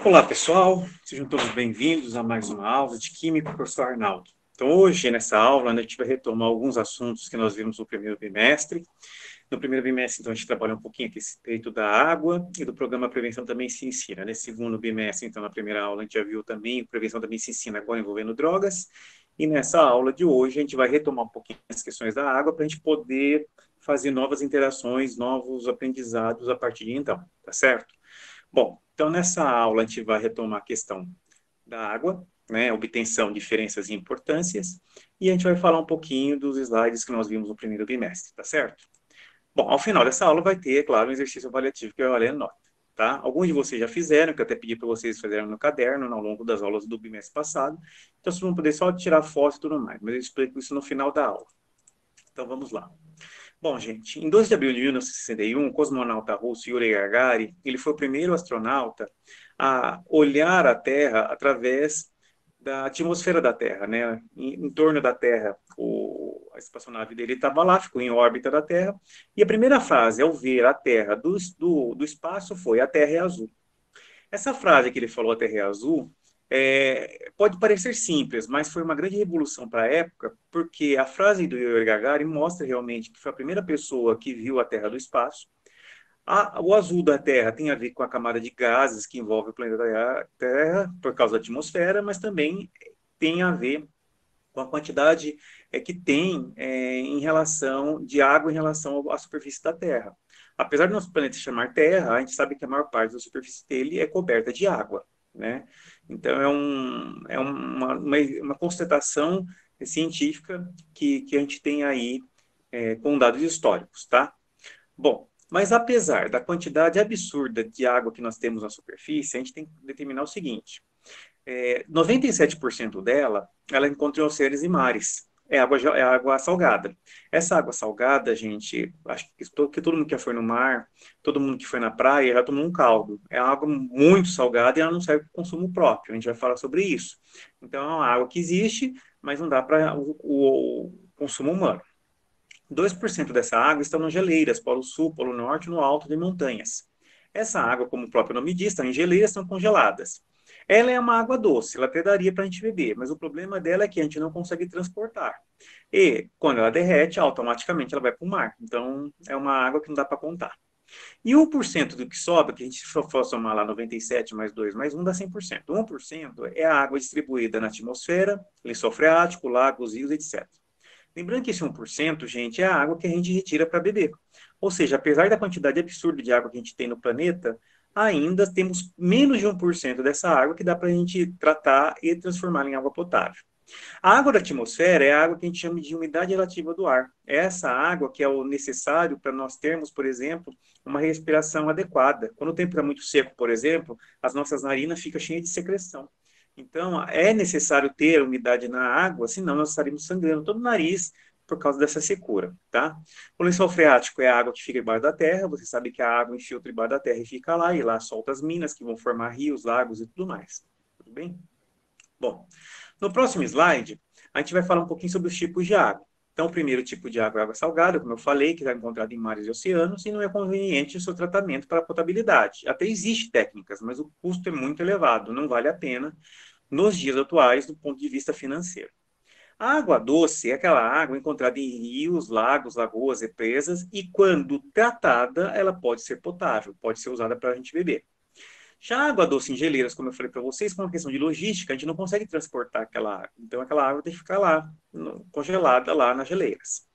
Olá, pessoal. Sejam todos bem-vindos a mais uma aula de Química com o professor Arnaldo. Então, hoje, nessa aula, a gente vai retomar alguns assuntos que nós vimos no primeiro bimestre. No primeiro bimestre, então, a gente trabalhou um pouquinho aqui a respeito da água e do programa Prevenção Também Se Ensina. Nesse segundo bimestre, então, na primeira aula, a gente já viu também o Prevenção Também Se Ensina, agora envolvendo drogas. E nessa aula de hoje, a gente vai retomar um pouquinho as questões da água para a gente poder fazer novas interações, novos aprendizados a partir de então, tá certo? Bom, então nessa aula a gente vai retomar a questão da água, né, obtenção, diferenças e importâncias, e a gente vai falar um pouquinho dos slides que nós vimos no primeiro bimestre, tá certo? Bom, ao final dessa aula vai ter, é claro, um exercício avaliativo que vai valer nota, tá? Alguns de vocês já fizeram, que eu até pedi para vocês fazerem no caderno, ao longo das aulas do bimestre passado, então vocês vão poder só tirar foto e tudo mais, mas eu explico isso no final da aula. Então vamos lá. Bom, gente, em 12 de abril de 1961, o cosmonauta russo Yuri Gagarin, ele foi o primeiro astronauta a olhar a Terra através da atmosfera da Terra, né? Em torno da Terra, a espaçonave dele estava lá, ficou em órbita da Terra, e a primeira frase ao ver a Terra do espaço foi: "A Terra é azul". Essa frase que ele falou, a Terra é azul, pode parecer simples, mas foi uma grande revolução para a época, porque a frase do Yuri Gagarin mostra realmente que foi a primeira pessoa que viu a Terra do espaço. O azul da Terra tem a ver com a camada de gases que envolve o planeta Terra, por causa da atmosfera, mas também tem a ver com a quantidade que tem em relação de água em relação à superfície da Terra. Apesar do nosso planeta se chamar Terra, a gente sabe que a maior parte da superfície dele é coberta de água, né? Então uma constatação científica que a gente tem aí com dados históricos, tá? Bom, mas apesar da quantidade absurda de água que nós temos na superfície, a gente tem que determinar o seguinte: 97% dela, ela encontra em oceanos e mares. É água salgada. Essa água salgada, gente, acho que todo mundo que já foi no mar, todo mundo que foi na praia, já tomou um caldo. É água muito salgada e ela não serve para consumo próprio. A gente vai falar sobre isso. Então, é uma água que existe, mas não dá para o consumo humano. 2% dessa água estão nas geleiras, Polo Sul, Polo Norte, no alto de montanhas. Essa água, como o próprio nome diz, está em geleiras, são congeladas. Ela é uma água doce, ela até daria para a gente beber, mas o problema dela é que a gente não consegue transportar. E quando ela derrete, automaticamente ela vai para o mar. Então, é uma água que não dá para contar. E 1% do que sobra, que a gente for somar lá 97 mais 2 mais 1, dá 100%. 1% é a água distribuída na atmosfera, lençol freático, lagos, rios, etc. Lembrando que esse 1%, gente, é a água que a gente retira para beber. Ou seja, apesar da quantidade absurda de água que a gente tem no planeta, ainda temos menos de 1% dessa água que dá para a gente tratar e transformar em água potável. A água da atmosfera é a água que a gente chama de umidade relativa do ar. É essa água que é o necessário para nós termos, por exemplo, uma respiração adequada. Quando o tempo está muito seco, por exemplo, as nossas narinas ficam cheias de secreção. Então, é necessário ter umidade na água, senão nós estaríamos sangrando todo o nariz por causa dessa secura, tá? O lençol freático é a água que fica embaixo da terra. Você sabe que a água infiltra embaixo da terra e fica lá, e lá solta as minas que vão formar rios, lagos e tudo mais. Tudo bem? Bom, no próximo slide, a gente vai falar um pouquinho sobre os tipos de água. Então, o primeiro tipo de água é água salgada, como eu falei, que está encontrada em mares e oceanos, e não é conveniente o seu tratamento para a potabilidade. Até existem técnicas, mas o custo é muito elevado, não vale a pena nos dias atuais do ponto de vista financeiro. A água doce é aquela água encontrada em rios, lagos, lagoas, represas, e quando tratada, ela pode ser potável, pode ser usada para a gente beber. Já a água doce em geleiras, como eu falei para vocês, por uma questão de logística, a gente não consegue transportar aquela água. Então, aquela água tem que ficar lá, congelada lá nas geleiras.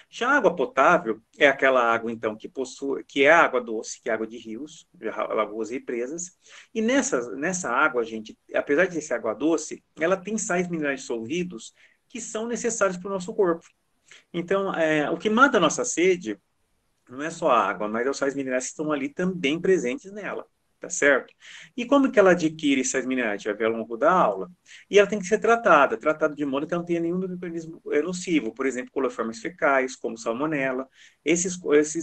Já a água potável é aquela água, então, que é água doce, que é água de rios, de lagoas e represas. E nessa água, gente, apesar de ser água doce, ela tem sais minerais dissolvidos que são necessários para o nosso corpo. Então, o que mata a nossa sede não é só a água, mas os sais minerais que estão ali também presentes nela, tá certo? E como que ela adquire esses sais minerais? A gente vai ver ao longo da aula. E ela tem que ser tratada de modo que ela não tenha nenhum micro-organismo nocivo, por exemplo, coliformes fecais, como salmonela. Esses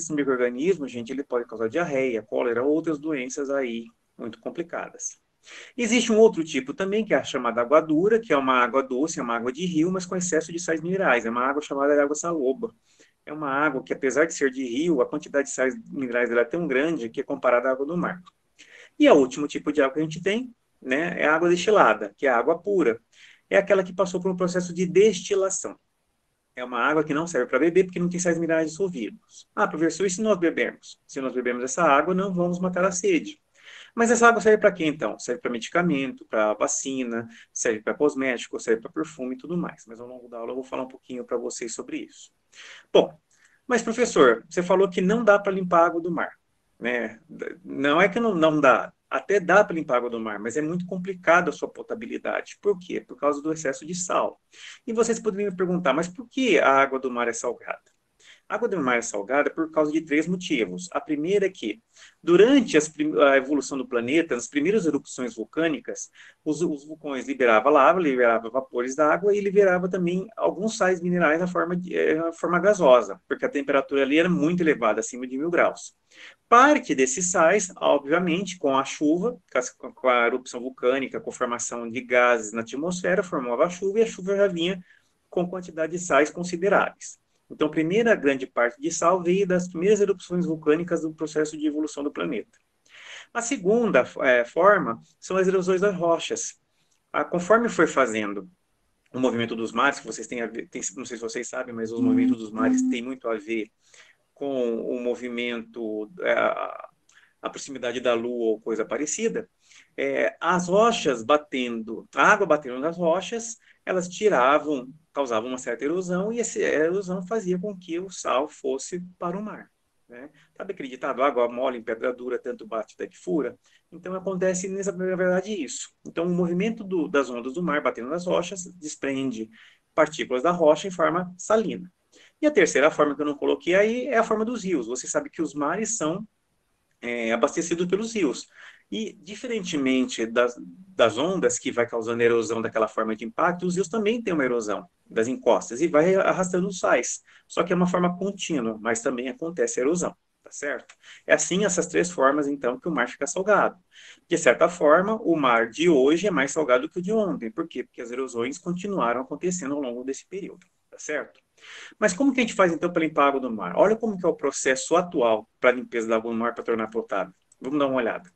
micro-organismos, gente, ele pode causar diarreia, cólera, outras doenças aí muito complicadas. Existe um outro tipo também, que é a chamada água dura, que é uma água doce, é uma água de rio, mas com excesso de sais minerais. É uma água chamada de água saloba. É uma água que, apesar de ser de rio, a quantidade de sais minerais dela é tão grande que é comparada à água do mar. E o último tipo de água que a gente tem, né, é a água destilada, que é a água pura. É aquela que passou por um processo de destilação. É uma água que não serve para beber porque não tem sais minerais dissolvidos. Ah, professor, e se nós bebermos? Se nós bebermos essa água, não vamos matar a sede. Mas essa água serve para quê, então? Serve para medicamento, para vacina, serve para cosmético, serve para perfume e tudo mais. Mas ao longo da aula eu vou falar um pouquinho para vocês sobre isso. Bom, mas professor, você falou que não dá para limpar a água do mar, né? Não é que não dá, até dá para limpar a água do mar, mas é muito complicado a sua potabilidade. Por quê? Por causa do excesso de sal. E vocês poderiam me perguntar, mas por que a água do mar é salgada? A água do mar é salgada por causa de três motivos. A primeira é que, durante a evolução do planeta, nas primeiras erupções vulcânicas, os vulcões liberavam lava, liberavam vapores da água e liberava também alguns sais minerais na forma gasosa, porque a temperatura ali era muito elevada, acima de 1000 graus. Parte desses sais, obviamente, com a chuva, com a erupção vulcânica, com a formação de gases na atmosfera, formava a chuva e a chuva já vinha com quantidade de sais consideráveis. Então, a primeira grande parte de sal veio das primeiras erupções vulcânicas do processo de evolução do planeta. A segunda forma são as erosões das rochas. Conforme foi fazendo o movimento dos mares, que vocês têm a ver, não sei se vocês sabem, mas os movimentos dos mares têm muito a ver com o movimento, a proximidade da Lua ou coisa parecida, as rochas batendo, a água batendo nas rochas, elas tiravam, causavam uma certa erosão, e essa erosão fazia com que o sal fosse para o mar. Né? Sabe aquele ditado, água mole em pedra dura, tanto bate até que fura? Então acontece, na verdade, isso. Então o movimento das ondas do mar batendo nas rochas desprende partículas da rocha em forma salina. E a terceira forma que eu não coloquei aí é a forma dos rios. Você sabe que os mares são abastecidos pelos rios. E, diferentemente das ondas que vai causando erosão daquela forma de impacto, os rios também têm uma erosão das encostas e vai arrastando os sais. Só que é uma forma contínua, mas também acontece erosão, tá certo? É assim essas três formas, então, que o mar fica salgado. De certa forma, o mar de hoje é mais salgado que o de ontem. Por quê? Porque as erosões continuaram acontecendo ao longo desse período, tá certo? Mas como que a gente faz então para limpar a água do mar? Olha como que é o processo atual para a limpeza da água do mar para tornar potável. Vamos dar uma olhada.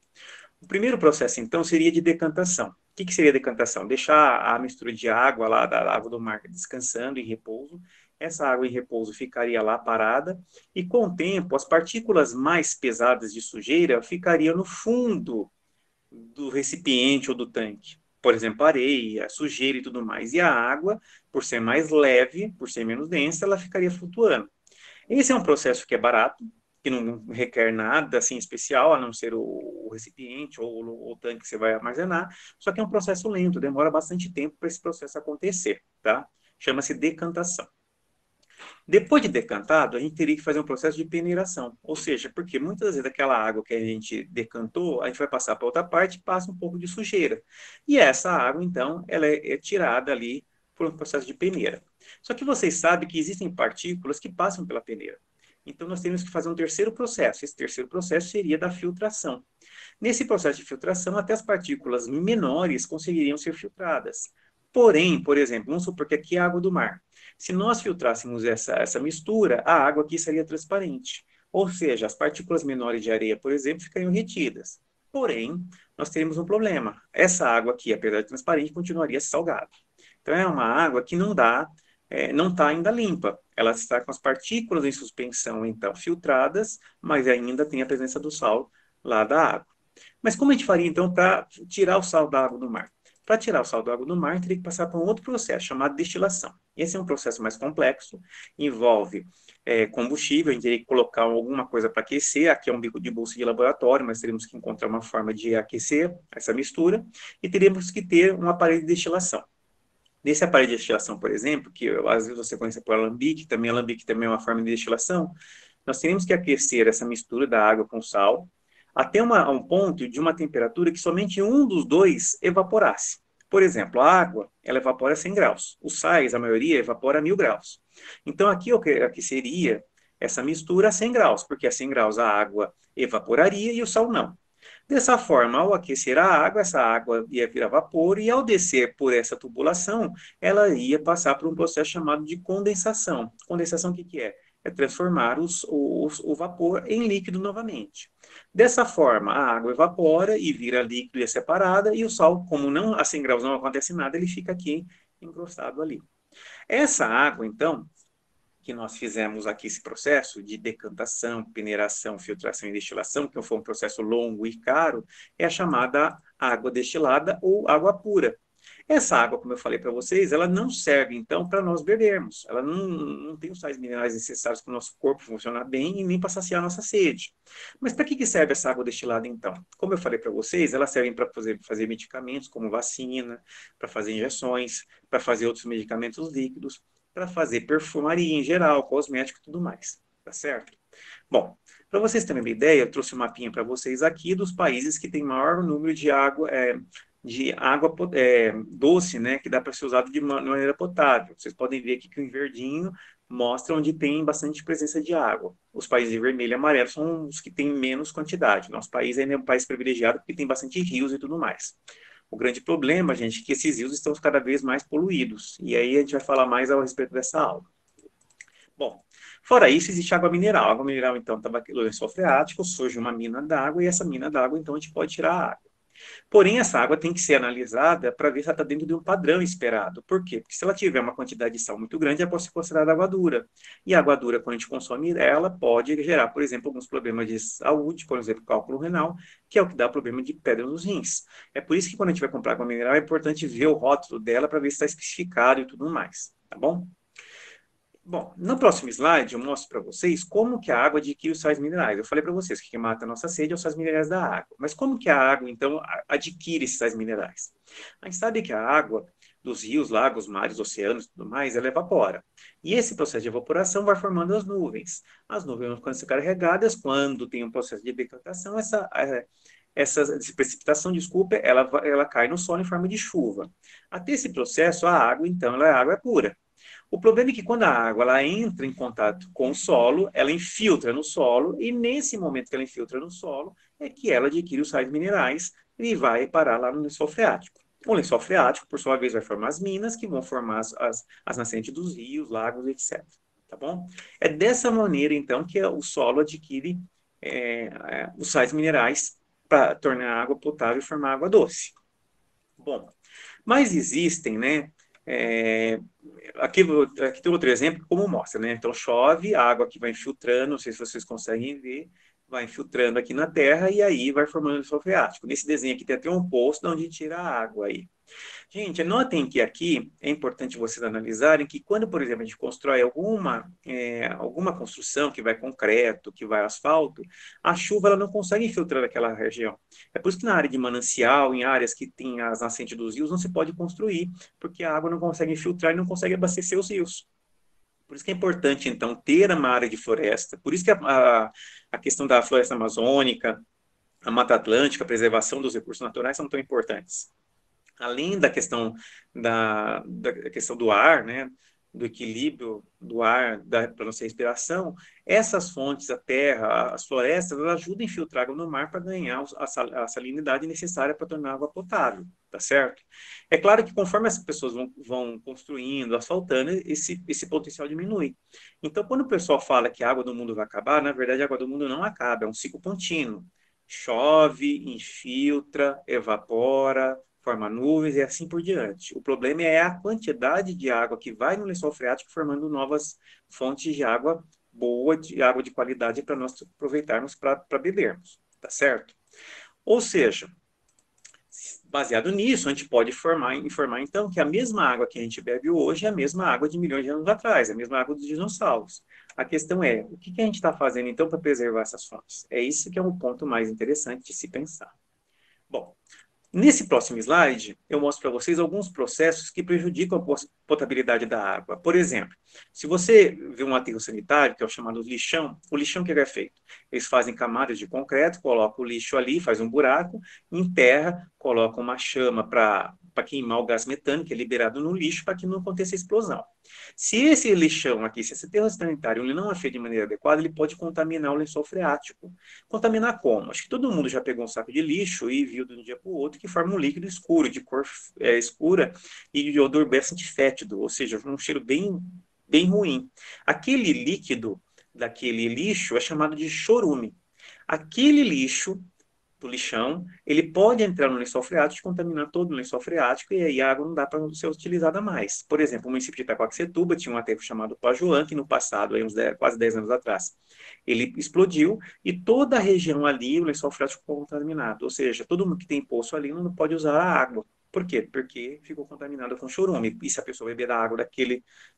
O primeiro processo então seria de decantação. O que seria decantação? Deixar a mistura de água lá da água do mar descansando em repouso. Essa água em repouso ficaria lá parada e com o tempo as partículas mais pesadas de sujeira ficariam no fundo do recipiente ou do tanque. Por exemplo, areia, sujeira e tudo mais. E a água, por ser mais leve, por ser menos densa, ela ficaria flutuando. Esse é um processo que é barato, que não requer nada assim especial, a não ser o recipiente ou o tanque que você vai armazenar, só que é um processo lento, demora bastante tempo para esse processo acontecer, tá? Chama-se decantação. Depois de decantado, a gente teria que fazer um processo de peneiração, ou seja, porque muitas vezes aquela água que a gente decantou, a gente vai passar para outra parte e passa um pouco de sujeira. E essa água, então, ela é tirada ali por um processo de peneira. Só que vocês sabem que existem partículas que passam pela peneira. Então, nós temos que fazer um terceiro processo. Esse terceiro processo seria da filtração. Nesse processo de filtração, até as partículas menores conseguiriam ser filtradas. Porém, por exemplo, vamos supor que aqui é água do mar. Se nós filtrássemos essa mistura, a água aqui seria transparente. Ou seja, as partículas menores de areia, por exemplo, ficariam retidas. Porém, nós teríamos um problema. Essa água aqui, apesar de transparente, continuaria salgada. Então, é uma água que não está ainda limpa. Ela está com as partículas em suspensão, então, filtradas, mas ainda tem a presença do sal lá da água. Mas como a gente faria, então, para tirar o sal da água do mar? Para tirar o sal da água do mar, teria que passar por um outro processo, chamado destilação. Esse é um processo mais complexo, envolve combustível, a gente teria que colocar alguma coisa para aquecer, aqui é um bico de bolsa de laboratório, mas teríamos que encontrar uma forma de aquecer essa mistura, e teríamos que ter um aparelho de destilação. Nesse aparelho de destilação, por exemplo, que às vezes você conhece por alambique também é uma forma de destilação, nós teríamos que aquecer essa mistura da água com sal até um ponto de uma temperatura que somente um dos dois evaporasse. Por exemplo, a água, ela evapora a 100 graus. Os sais, a maioria, evapora a 1000 graus. Então, aqui eu aqueceria essa mistura a 100 graus, porque a 100 graus a água evaporaria e o sal não. Dessa forma, ao aquecer a água, essa água ia virar vapor e ao descer por essa tubulação, ela ia passar por um processo chamado de condensação. Condensação, o que é? é transformar o vapor em líquido novamente. Dessa forma, a água evapora e vira líquido e é separada, e o sal, como não a 100 graus não acontece nada, ele fica aqui encrustado ali. Essa água, então, que nós fizemos aqui esse processo de decantação, peneiração, filtração e destilação, que foi um processo longo e caro, é a chamada água destilada ou água pura. Essa água, como eu falei para vocês, ela não serve, então, para nós bebermos. Ela não tem os sais minerais necessários para o nosso corpo funcionar bem e nem para saciar a nossa sede. Mas para que serve essa água destilada, então? Como eu falei para vocês, ela serve para fazer medicamentos, como vacina, para fazer injeções, para fazer outros medicamentos líquidos, para fazer perfumaria em geral, cosmético e tudo mais. Tá certo? Bom, para vocês terem uma ideia, eu trouxe um mapinha para vocês aqui dos países que têm maior número de água doce, né, que dá para ser usado de maneira potável. Vocês podem ver aqui que o verdinho mostra onde tem bastante presença de água. Os países de vermelho e amarelo são os que têm menos quantidade. Nosso país ainda é um país privilegiado porque tem bastante rios e tudo mais. O grande problema, gente, é que esses rios estão cada vez mais poluídos. E aí a gente vai falar mais a respeito dessa aula. Bom, fora isso, existe água mineral. A água mineral, então, está no lençol freático, surge uma mina d'água, e essa mina d'água, então, a gente pode tirar a água. Porém, essa água tem que ser analisada para ver se ela está dentro de um padrão esperado. Por quê? Porque se ela tiver uma quantidade de sal muito grande, ela pode ser considerada água dura. E a água dura, quando a gente consome ela, pode gerar, por exemplo, alguns problemas de saúde, por exemplo, cálculo renal, que é o que dá problema de pedra nos rins. É por isso que quando a gente vai comprar água mineral, é importante ver o rótulo dela para ver se está especificado e tudo mais. Tá bom? Bom, no próximo slide eu mostro para vocês como que a água adquire os sais minerais. Eu falei para vocês que o que mata a nossa sede é os sais minerais da água. Mas como que a água, então, adquire esses sais minerais? A gente sabe que a água dos rios, lagos, mares, oceanos e tudo mais, essa evapora. E esse processo de evaporação vai formando as nuvens. As nuvens vão ficando carregadas, quando tem um processo de decantação, essa precipitação, desculpa, ela cai no solo em forma de chuva. Até esse processo, a água, então, ela é água pura. O problema é que quando a água ela entra em contato com o solo, ela infiltra no solo, e nesse momento que ela infiltra no solo, é que ela adquire os sais minerais e vai parar lá no lençol freático. O lençol freático, por sua vez, vai formar as minas, que vão formar as nascentes dos rios, lagos, etc. Tá bom? É dessa maneira, então, que o solo adquire os sais minerais para tornar a água potável e formar água doce. Bom, mas existem, né? É, aqui tem outro exemplo como mostra, né? Então chove, a água que vai infiltrando, não sei se vocês conseguem ver, vai infiltrando aqui na terra e aí vai formando o lençol freático. Nesse desenho aqui tem até um poço de onde tira a água aí. Gente, notem que aqui é importante vocês analisarem que quando, por exemplo, a gente constrói alguma construção que vai concreto, que vai asfalto, a chuva ela não consegue infiltrar aquela região. É por isso que na área de manancial, em áreas que tem as nascentes dos rios, não se pode construir, porque a água não consegue infiltrar e não consegue abastecer os rios. Por isso que é importante, então, ter uma área de floresta. Por isso que a questão da floresta amazônica, a Mata Atlântica, a preservação dos recursos naturais são tão importantes. Além da questão da questão do ar, né, do equilíbrio do ar para nossa respiração, essas fontes, a terra, as florestas, elas ajudam a infiltrar água no mar para ganhar a salinidade necessária para tornar a água potável, tá certo? É claro que conforme as pessoas vão construindo, asfaltando, esse potencial diminui. Então, quando o pessoal fala que a água do mundo vai acabar, na verdade a água do mundo não acaba, é um ciclo contínuo. Chove, infiltra, evapora, forma nuvens e assim por diante. O problema é a quantidade de água que vai no lençol freático formando novas fontes de água boa, de água de qualidade para nós aproveitarmos para bebermos, tá certo? Ou seja, baseado nisso, a gente pode informar então que a mesma água que a gente bebe hoje é a mesma água de milhões de anos atrás, é a mesma água dos dinossauros. A questão é, o que a gente está fazendo então para preservar essas fontes? É isso que é um ponto mais interessante de se pensar. Bom, nesse próximo slide, eu mostro para vocês alguns processos que prejudicam a potabilidade da água. Por exemplo, se você vê um aterro sanitário, que é o chamado lixão, o lixão que é feito? Eles fazem camadas de concreto, colocam o lixo ali, faz um buraco, enterra, colocam uma chama para queimar o gás metânico, que é liberado no lixo, para que não aconteça explosão. Se esse lixão aqui, se esse aterro sanitário ele não é feito de maneira adequada, ele pode contaminar o lençol freático. Contaminar como? Acho que todo mundo já pegou um saco de lixo e viu de um dia para o outro que forma um líquido escuro, de cor escura e de odor bastante fétido, ou seja, um cheiro bem ruim. Aquele líquido daquele lixo é chamado de chorume. Aquele lixo do lixão, ele pode entrar no lençol freático e contaminar todo o lençol freático e aí a água não dá para ser utilizada mais. Por exemplo, o município de Itacoaxetuba tinha um aterro chamado Pajuã, que no passado, aí uns 10, quase 10 anos atrás, ele explodiu e toda a região ali, o lençol freático ficou contaminado. Ou seja, todo mundo que tem poço ali não pode usar a água. Por quê? Porque ficou contaminado com chorume. E se a pessoa beber da água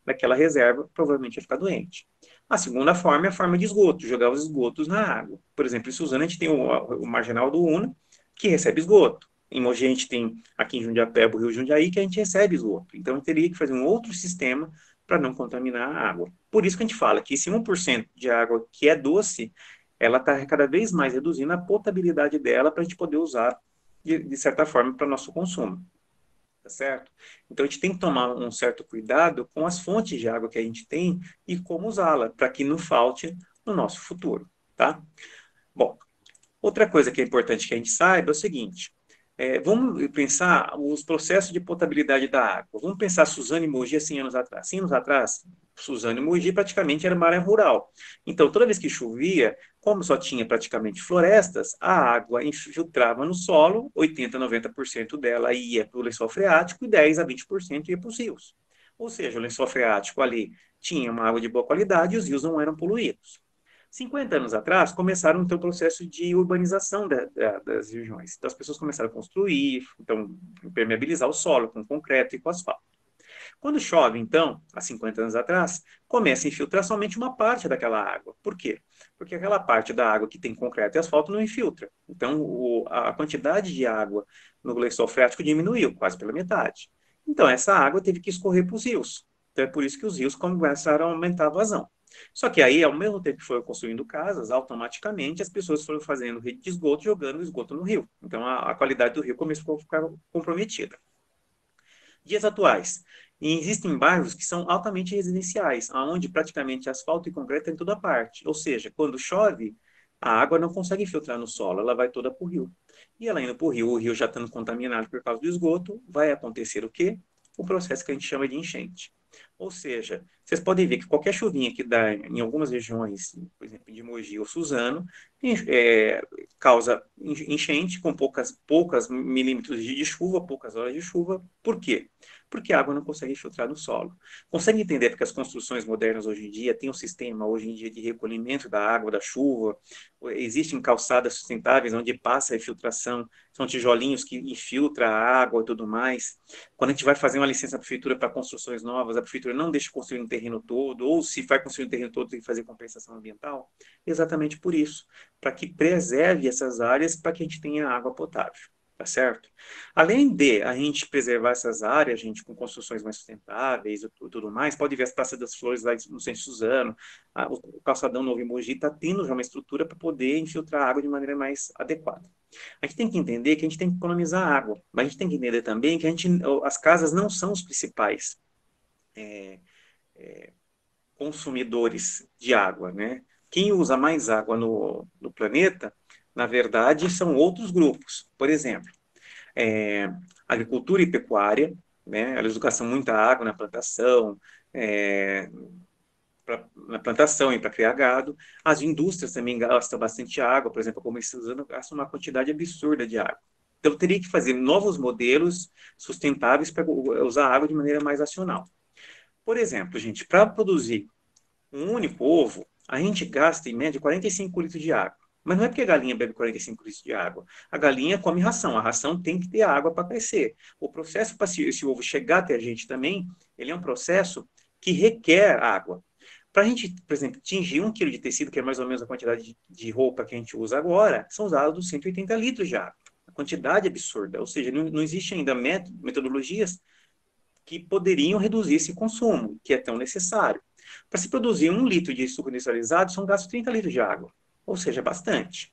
daquela reserva, provavelmente vai ficar doente. A segunda forma é a forma de esgoto, jogar os esgotos na água. Por exemplo, em Suzano a gente tem o marginal do Una, que recebe esgoto. Em Mogi a gente tem aqui em Jundiapeba, o Rio Jundiaí, que a gente recebe esgoto. Então, eu teria que fazer um outro sistema para não contaminar a água. Por isso que a gente fala que esse 1% de água que é doce, ela está cada vez mais reduzindo a potabilidade dela para a gente poder usar, de certa forma, para nosso consumo. Tá certo? Então, a gente tem que tomar um certo cuidado com as fontes de água que a gente tem e como usá-la, para que não falte no nosso futuro, tá? Bom, outra coisa que é importante que a gente saiba é o seguinte: vamos pensar os processos de potabilidade da água. Vamos pensar Suzano e Mogi há 100 anos atrás. 100 anos atrás, Suzano e Mogi praticamente era uma área rural. Então, toda vez que chovia, como só tinha praticamente florestas, a água infiltrava no solo, 80, 90% dela ia para o lençol freático e 10 a 20% ia para os rios. Ou seja, o lençol freático ali tinha uma água de boa qualidade e os rios não eram poluídos. 50 anos atrás, começaram então o processo de urbanização das regiões. Então, as pessoas começaram a construir, então, impermeabilizar o solo com concreto e com asfalto. Quando chove, então, há 50 anos atrás, começa a infiltrar somente uma parte daquela água. Por quê? Porque aquela parte da água que tem concreto e asfalto não infiltra. Então, a quantidade de água no lençol freático diminuiu, quase pela metade. Então, essa água teve que escorrer para os rios. Então, é por isso que os rios começaram a aumentar a vazão. Só que aí, ao mesmo tempo que foram construindo casas, automaticamente as pessoas foram fazendo rede de esgoto, jogando o esgoto no rio. Então, a qualidade do rio começou a ficar comprometida. Dias atuais. E existem bairros que são altamente residenciais, onde praticamente asfalto e concreto tem toda parte. Ou seja, quando chove, a água não consegue filtrar no solo, ela vai toda para o rio. E ela indo para o rio já estando contaminado por causa do esgoto, vai acontecer o quê? O processo que a gente chama de enchente. Ou seja, vocês podem ver que qualquer chuvinha que dá em algumas regiões, por exemplo, de Mogi ou Suzano, é, causa enchente com poucas milímetros de chuva, poucas horas de chuva. Por quê? Porque a água não consegue filtrar no solo. Consegue entender porque as construções modernas hoje em dia têm um sistema hoje em dia de recolhimento da água, da chuva, existem calçadas sustentáveis onde passa a infiltração, são tijolinhos que infiltram a água e tudo mais. Quando a gente vai fazer uma licença da prefeitura para construções novas, a prefeitura não deixa construir no terreno todo, ou se vai construir no terreno todo, tem que fazer compensação ambiental, exatamente por isso, para que preserve essas áreas para que a gente tenha água potável. Tá certo? Além de a gente preservar essas áreas, gente, com construções mais sustentáveis e tudo mais, pode ver as Praças das Flores lá no Centro Suzano, o calçadão Novo Mogi está tendo já uma estrutura para poder infiltrar água de maneira mais adequada. A gente tem que entender que a gente tem que economizar água, mas a gente tem que entender também que as casas não são os principais é, consumidores de água, né? Quem usa mais água no planeta, na verdade, são outros grupos. Por exemplo, é, agricultura e pecuária, né? Eles gastam muita água na plantação, é, na plantação e para criar gado. As indústrias também gastam bastante água, por exemplo, a comercializando gasta uma quantidade absurda de água. Então, teria que fazer novos modelos sustentáveis para usar a água de maneira mais racional. Por exemplo, gente, para produzir um único ovo, a gente gasta, em média, 45 litros de água. Mas não é porque a galinha bebe 45 litros de água. A galinha come ração. A ração tem que ter água para crescer. O processo para esse ovo chegar até a gente também, ele é um processo que requer água. Para a gente, por exemplo, atingir 1 quilo de tecido, que é mais ou menos a quantidade de roupa que a gente usa agora, são usados 180 litros de água. A quantidade é absurda. Ou seja, não existe ainda metodologias que poderiam reduzir esse consumo, que é tão necessário. Para se produzir 1 litro de suco industrializado, são gastos 30 litros de água, ou seja, bastante.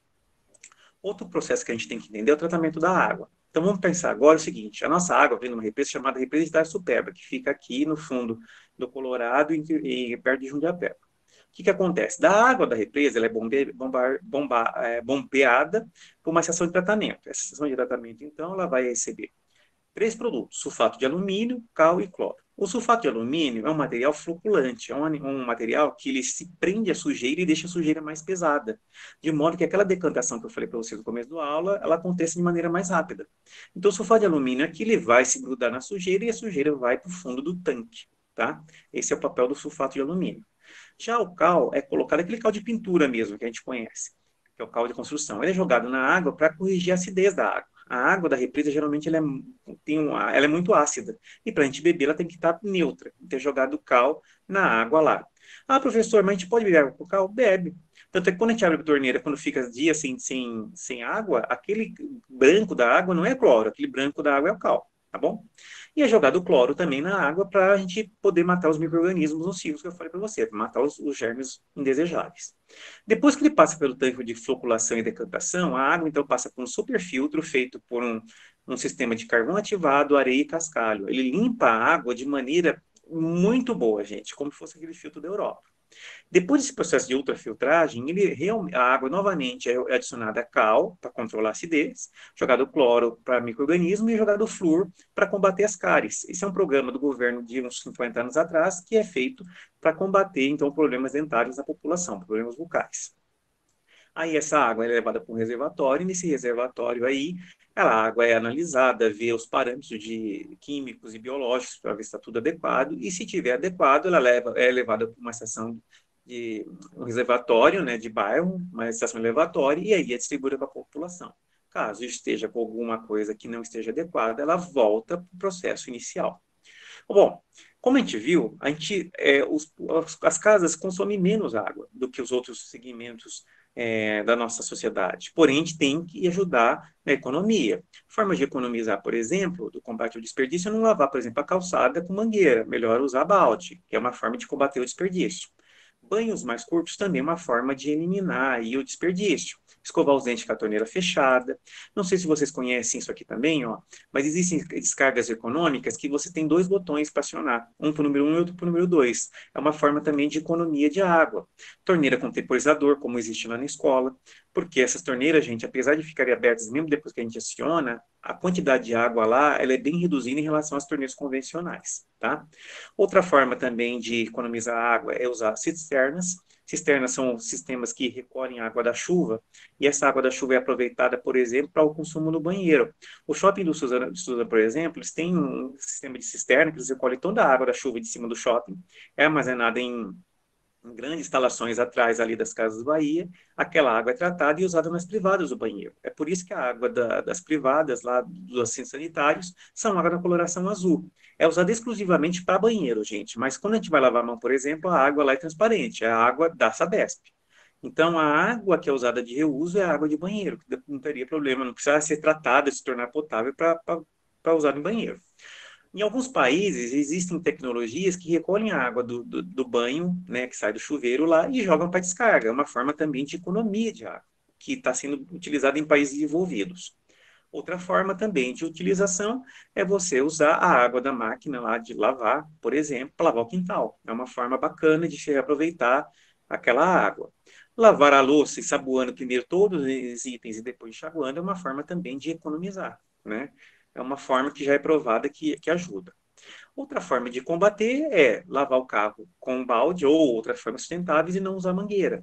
Outro processo que a gente tem que entender é o tratamento da água. Então vamos pensar agora o seguinte: a nossa água vem numa represa chamada Represa de Itaçupeba, que fica aqui no fundo do Colorado e perto de Jundiapeba. O que acontece? Da água da represa, ela é bombeada por uma estação de tratamento. Essa estação de tratamento, então, ela vai receber 3 produtos: sulfato de alumínio, cal e cloro. O sulfato de alumínio é um material floculante, é um material que ele se prende à sujeira e deixa a sujeira mais pesada, de modo que aquela decantação que eu falei para você no começo da aula, ela acontece de maneira mais rápida. Então, o sulfato de alumínio aqui ele vai se grudar na sujeira e a sujeira vai para o fundo do tanque, tá? Esse é o papel do sulfato de alumínio. Já o cal é colocado aquele cal de pintura mesmo que a gente conhece, que é o cal de construção. Ele é jogado na água para corrigir a acidez da água. A água da represa geralmente ela é muito ácida e para a gente beber ela tem que estar neutra. Ter jogado cal na água lá. Ah, professor, mas a gente pode beber água com cal? Bebe. Tanto é que quando a gente abre a torneira, quando fica dias sem água, aquele branco da água não é cloro, aquele branco da água é o cal, tá bom? E é jogado cloro também na água para a gente poder matar os micro-organismos nocivos que eu falei para você, matar os germes indesejáveis. Depois que ele passa pelo tanque de floculação e decantação, a água então passa por um superfiltro feito por um sistema de carvão ativado, areia e cascalho. Ele limpa a água de maneira muito boa, gente, como se fosse aquele filtro da Europa. Depois desse processo de ultrafiltragem, a água novamente é adicionada cal para controlar a acidez, jogado cloro para micro-organismo e jogado flúor para combater as cáries. Esse é um programa do governo de uns 50 anos atrás que é feito para combater então problemas dentários na população, problemas bucais. Aí essa água é levada para um reservatório, e nesse reservatório aí, a água é analisada, vê os parâmetros de químicos e biológicos para ver se está tudo adequado, e se tiver adequado, é levada para uma estação de um reservatório, né, de bairro, uma estação elevatória, e aí é distribuída para a população. Caso esteja com alguma coisa que não esteja adequada, ela volta para o processo inicial. Bom, como a gente viu, as casas consomem menos água do que os outros segmentos da nossa sociedade. Porém, a gente tem que ajudar na economia. Formas de economizar, por exemplo, do combate ao desperdício é não lavar, por exemplo, a calçada com mangueira. Melhor usar balde, que é uma forma de combater o desperdício. Banhos mais curtos também é uma forma de eliminar aí o desperdício. Escovar os dentes com a torneira fechada. Não sei se vocês conhecem isso aqui também, ó, mas existem descargas econômicas que você tem dois botões para acionar, um para o número 1 e outro para o número 2. É uma forma também de economia de água. Torneira com temporizador, como existe lá na escola, porque essas torneiras, gente, apesar de ficarem abertas mesmo depois que a gente aciona, a quantidade de água lá ela é bem reduzida em relação às torneiras convencionais, tá? Outra forma também de economizar água é usar cisternas. Cisternas são sistemas que recolhem água da chuva, e essa água da chuva é aproveitada, por exemplo, para o consumo no banheiro. O shopping do Suzano, por exemplo, eles têm um sistema de cisterna que eles recolhem toda a água da chuva de cima do shopping, é armazenada em grandes instalações atrás ali das Casas Bahia, aquela água é tratada e usada nas privadas do banheiro. É por isso que a água das privadas, lá dos assentos sanitários, são água da coloração azul. É usada exclusivamente para banheiro, gente. Mas quando a gente vai lavar a mão, por exemplo, a água lá é transparente, é a água da Sabesp. Então, a água que é usada de reuso é a água de banheiro, que não teria problema, não precisa ser tratada, se tornar potável para usar em banheiro. Em alguns países, existem tecnologias que recolhem a água do banho, né, que sai do chuveiro lá, e jogam para descarga. É uma forma também de economia de água, que está sendo utilizada em países desenvolvidos. Outra forma também de utilização é você usar a água da máquina lá de lavar, por exemplo, para lavar o quintal. É uma forma bacana de se aproveitar aquela água. Lavar a louça e saboando primeiro todos os itens e depois enxaguando é uma forma também de economizar, né? É uma forma que já é provada que ajuda. Outra forma de combater é lavar o carro com um balde ou outras formas sustentáveis e não usar mangueira.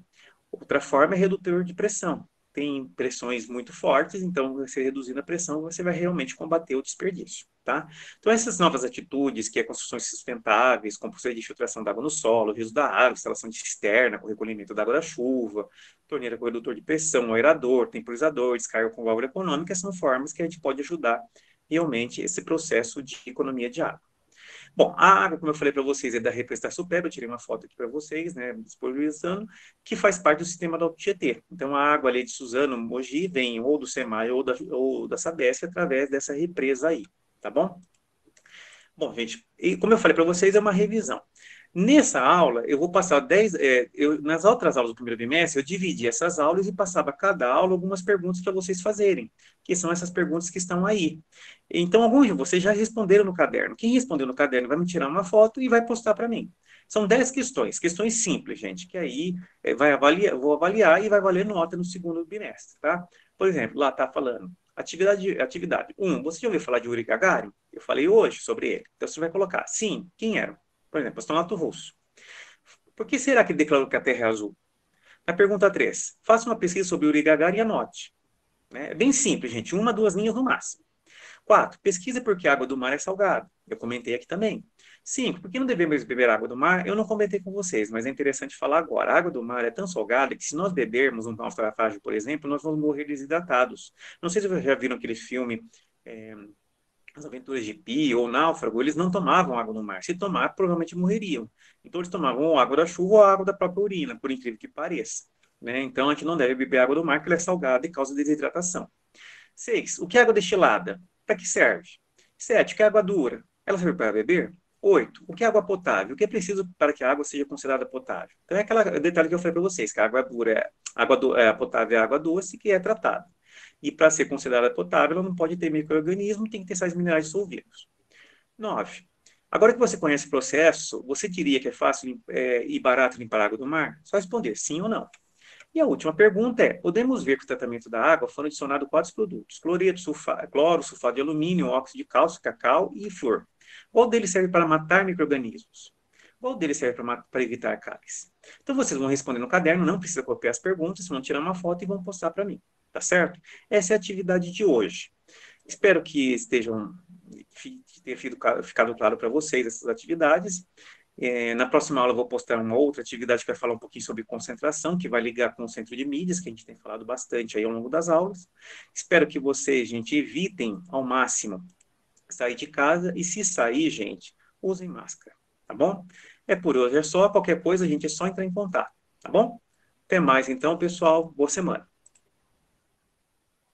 Outra forma é redutor de pressão. Tem pressões muito fortes, então você reduzindo a pressão, você vai realmente combater o desperdício, tá? Então essas novas atitudes, que é construções sustentáveis, com processos de filtração d'água no solo, riso da água, instalação de cisterna com recolhimento da água da chuva, torneira com redutor de pressão, aerador, temporizador, descarga com válvula econômica, são formas que a gente pode ajudar realmente esse processo de economia de água. Bom, a água, como eu falei para vocês, é da represa Superba, eu tirei uma foto aqui para vocês, né, disponibilizando, que faz parte do sistema do Alto Tietê. Então, a água ali de Suzano, Mogi, vem ou do SEMAI ou da Sabesp através dessa represa aí, tá bom? Bom, gente, e como eu falei para vocês, é uma revisão. Nessa aula, eu vou passar 10. Nas outras aulas do primeiro bimestre, eu dividi essas aulas e passava cada aula algumas perguntas para vocês fazerem, que são essas perguntas que estão aí. Então, alguns de vocês já responderam no caderno. Quem respondeu no caderno vai me tirar uma foto e vai postar para mim. São 10 questões, questões simples, gente, que aí vou avaliar e vai valer nota no segundo bimestre, tá? Por exemplo, lá está falando Atividade. Você já ouviu falar de Yuri Gagarin? Eu falei hoje sobre ele. Então você vai colocar, sim, quem era? Por exemplo, astronauta russo. Por que será que ele declarou que a Terra é azul? Na pergunta 3, faça uma pesquisa sobre Yuri Gagarin e anote. Né? É bem simples, gente. Uma, duas linhas no máximo. 4, pesquisa por que a água do mar é salgada. Eu comentei aqui também. 5, por que não devemos beber água do mar? Eu não comentei com vocês, mas é interessante falar agora. A água do mar é tão salgada que se nós bebermos um naufrágio, por exemplo, nós vamos morrer desidratados. Não sei se vocês já viram aquele filme é, As Aventuras de Pi ou Náufrago, eles não tomavam água no mar. Se tomar, provavelmente morreriam. Então eles tomavam ou água da chuva ou água da própria urina, por incrível que pareça. Né? Então a gente não deve beber água do mar, porque ela é salgada e causa desidratação. 6. O que é água destilada? Para que serve? 7. O que é água dura? Ela serve para beber? 8. O que é água potável? O que é preciso para que a água seja considerada potável? Então é aquele detalhe que eu falei para vocês, que a água dura potável é água doce que é tratada. E para ser considerada potável, ela não pode ter micro-organismo, tem que ter sais minerais dissolvidos. 9. Agora que você conhece o processo, você diria que é fácil e barato limpar a água do mar? Só responder sim ou não. E a última pergunta é: podemos ver que o tratamento da água foram adicionados quatro produtos: cloreto, cloro, sulfato de alumínio, óxido de cálcio, cacau e flúor. Qual deles serve para matar micro-organismos? Qual deles serve para evitar cáries? Então vocês vão responder no caderno, não precisa copiar as perguntas, vão tirar uma foto e vão postar para mim, tá certo? Essa é a atividade de hoje. Espero que tenha ficado claro para vocês essas atividades. Na próxima aula eu vou postar uma outra atividade que vai falar um pouquinho sobre concentração, que vai ligar com o centro de mídias, que a gente tem falado bastante aí ao longo das aulas. Espero que vocês, gente, evitem ao máximo sair de casa e se sair, gente, usem máscara, tá bom? Por hoje é só, qualquer coisa, gente, é só entrar em contato, tá bom? Até mais então, pessoal. Boa semana.